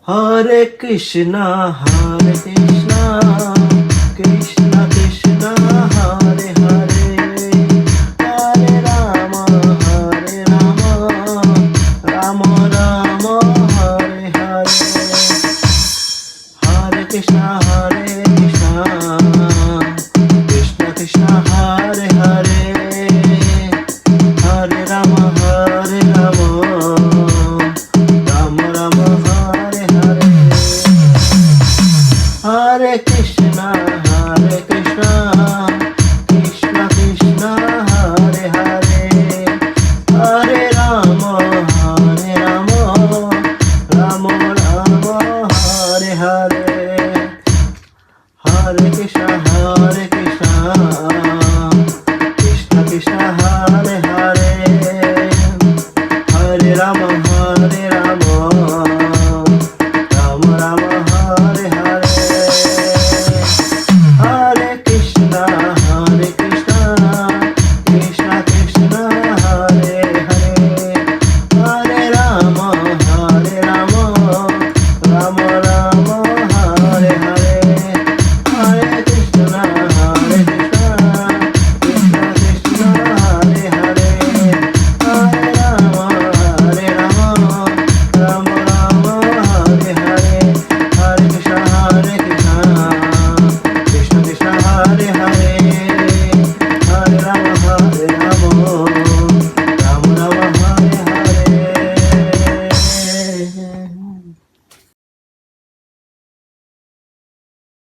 Hare Krishna, Hare Krishna, Krishna Krishna, Hare Hare, Hare Rama, Hare Rama, Rama Rama, Hare Hare, Hare Krishna, Hare Krishna, Krishna Krishna, Hare Hare, Hare Rama, Hare Rama, Rama Rama, Hare Hare, Hare Krishna, Hare Krishna, Krishna Krishna, Hare Hare, Hare Rama, Hare Rama, Rama Rama, Hare Hare, Hare Krishna, Hare Krishna.